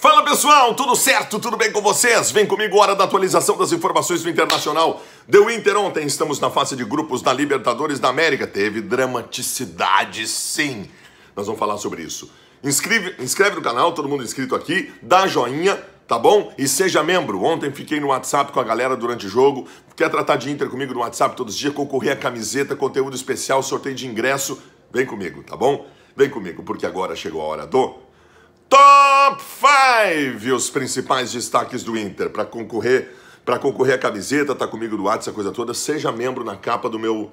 Fala pessoal, tudo certo? Tudo bem com vocês? Vem comigo, hora da atualização das informações do Internacional. Deu Inter ontem, estamos na fase de grupos da Libertadores da América. Teve dramaticidade, sim. Nós vamos falar sobre isso. Inscreve no canal, todo mundo inscrito aqui, dá joinha, tá bom? E seja membro. Ontem fiquei no WhatsApp com a galera durante o jogo. Quer tratar de Inter comigo no WhatsApp todos os dias, concorrer a camiseta, conteúdo especial, sorteio de ingresso? Vem comigo, tá bom? Vem comigo, porque agora chegou a hora do Top 5, os principais destaques do Inter. Para concorrer a camiseta, tá comigo do WhatsApp, essa coisa toda. Seja membro na capa do meu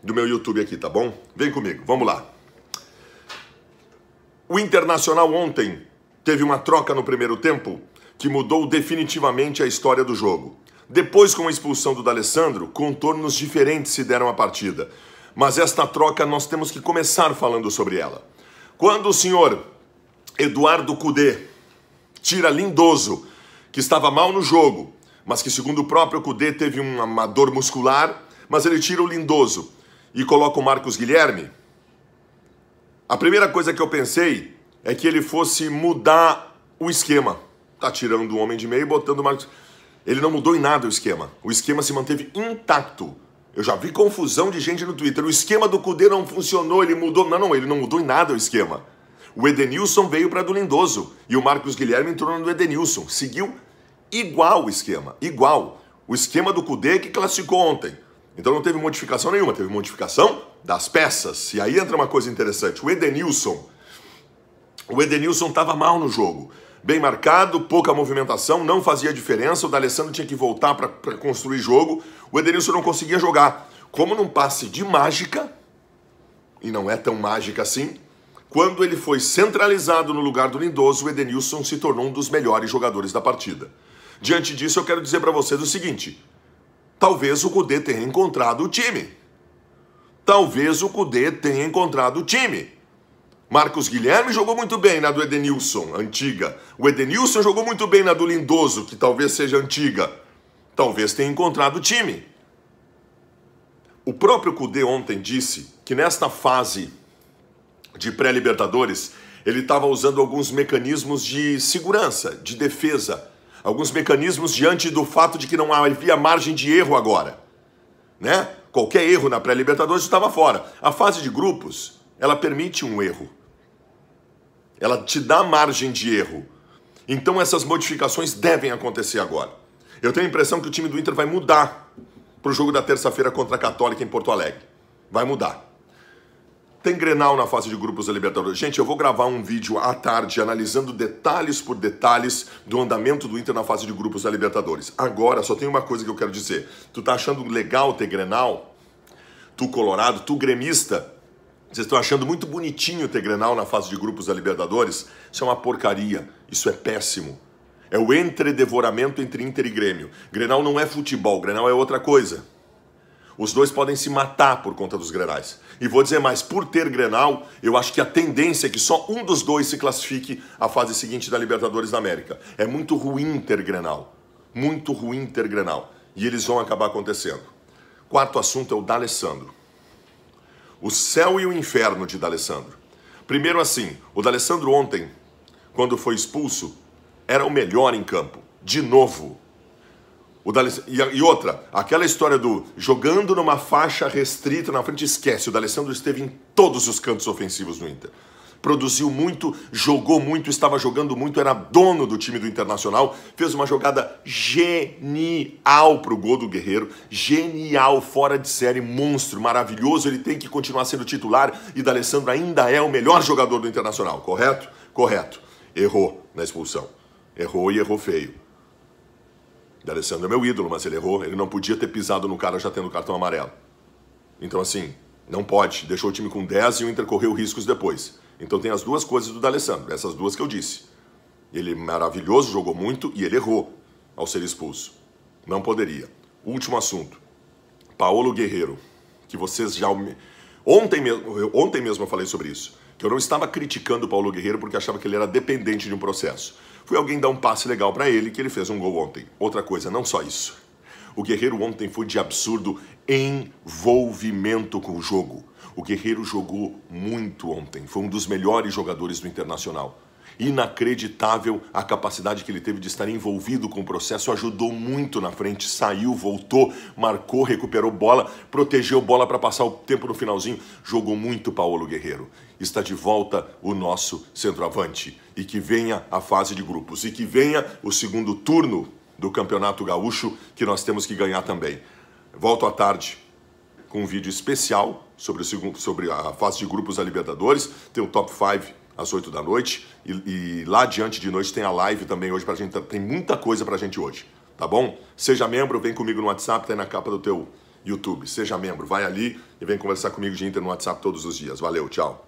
YouTube aqui, tá bom? Vem comigo, vamos lá. O Internacional ontem teve uma troca no primeiro tempo que mudou definitivamente a história do jogo. Depois, com a expulsão do D'Alessandro, contornos diferentes se deram à partida. Mas esta troca nós temos que começar falando sobre ela. Quando o senhor Eduardo Cudê tira Lindoso, que estava mal no jogo, mas que segundo o próprio Cudê teve uma dor muscular, mas ele tira o Lindoso e coloca o Marcos Guilherme, a primeira coisa que eu pensei é que ele fosse mudar o esquema. Tá tirando o homem de meio e botando o Marcos. Ele não mudou em nada o esquema se manteve intacto. Eu já vi confusão de gente no Twitter, o esquema do Cudê não funcionou, ele mudou. Não, ele não mudou em nada o esquema. O Edenilson veio para do Lindoso e o Marcos Guilherme entrou no Edenilson. Seguiu igual o esquema, igual. O esquema do Cudê que classificou ontem. Então não teve modificação nenhuma, teve modificação das peças. E aí entra uma coisa interessante. O Edenilson estava mal no jogo. Bem marcado, pouca movimentação, não fazia diferença. O D'Alessandro tinha que voltar para construir jogo. O Edenilson não conseguia jogar. Como num passe de mágica, e não é tão mágica assim, quando ele foi centralizado no lugar do Lindoso, o Edenilson se tornou um dos melhores jogadores da partida. Diante disso, eu quero dizer para vocês o seguinte: talvez o Cudê tenha encontrado o time. Marcos Guilherme jogou muito bem na do Edenilson, antiga. O Edenilson jogou muito bem na do Lindoso, que talvez seja antiga. Talvez tenha encontrado o time. O próprio Cudê ontem disse que nesta fase de pré-libertadores, ele estava usando alguns mecanismos de segurança, de defesa, alguns mecanismos diante do fato de que não havia margem de erro agora, né? Qualquer erro na pré-libertadores estava fora. A fase de grupos, ela permite um erro. Ela te dá margem de erro. Então essas modificações devem acontecer agora. Eu tenho a impressão que o time do Inter vai mudar para o jogo da terça-feira contra a Católica em Porto Alegre. Vai mudar. Tem Grenal na fase de grupos da Libertadores. Gente, eu vou gravar um vídeo à tarde analisando detalhes por detalhes do andamento do Inter na fase de grupos da Libertadores. Agora, só tem uma coisa que eu quero dizer. Tu tá achando legal ter Grenal? Tu colorado, tu gremista? Vocês estão achando muito bonitinho ter Grenal na fase de grupos da Libertadores? Isso é uma porcaria. Isso é péssimo. É o entredevoramento entre Inter e Grêmio. Grenal não é futebol, Grenal é outra coisa. Os dois podem se matar por conta dos Grenais. E vou dizer mais, por ter Grenal, eu acho que a tendência é que só um dos dois se classifique à fase seguinte da Libertadores da América. É muito ruim ter Grenal. Muito ruim ter Grenal. E eles vão acabar acontecendo. Quarto assunto é o D'Alessandro. O céu e o inferno de D'Alessandro. Primeiro assim, o D'Alessandro ontem, quando foi expulso, era o melhor em campo. De novo. E outra, aquela história do jogando numa faixa restrita na frente, esquece, o D'Alessandro esteve em todos os cantos ofensivos do Inter. Produziu muito, jogou muito, estava jogando muito, era dono do time do Internacional, fez uma jogada genial pro gol do Guerreiro, genial, fora de série, monstro, maravilhoso, ele tem que continuar sendo titular e D'Alessandro ainda é o melhor jogador do Internacional, correto? Correto. Errou na expulsão, errou e errou feio. D'Alessandro é meu ídolo, mas ele errou. Ele não podia ter pisado no cara já tendo cartão amarelo. Então assim, não pode. Deixou o time com 10 e o Inter correu riscos depois. Então tem as duas coisas do D'Alessandro, essas duas que eu disse. Ele é maravilhoso, jogou muito e ele errou ao ser expulso. Não poderia. Último assunto. Paulo Guerreiro, que vocês já... Ontem mesmo eu falei sobre isso. Que eu não estava criticando o Paulo Guerreiro porque achava que ele era dependente de um processo. Foi alguém dar um passe legal para ele que ele fez um gol ontem. Outra coisa, não só isso. O Guerreiro ontem foi de absurdo envolvimento com o jogo. O Guerreiro jogou muito ontem. Foi um dos melhores jogadores do Internacional. Inacreditável a capacidade que ele teve de estar envolvido com o processo, ajudou muito na frente, saiu, voltou, marcou, recuperou bola, protegeu bola para passar o tempo no finalzinho, jogou muito Paulo Guerreiro. Está de volta o nosso centroavante. E que venha a fase de grupos, e que venha o segundo turno do Campeonato Gaúcho, que nós temos que ganhar também. Volto à tarde com um vídeo especial sobre a fase de grupos da Libertadores, tem o Top 5 às 8 da noite, e lá adiante de noite tem a live também hoje pra gente, tem muita coisa pra gente hoje, tá bom? Seja membro, vem comigo no WhatsApp, tá aí na capa do teu YouTube, seja membro, vai ali e vem conversar comigo de Inter no WhatsApp todos os dias. Valeu, tchau!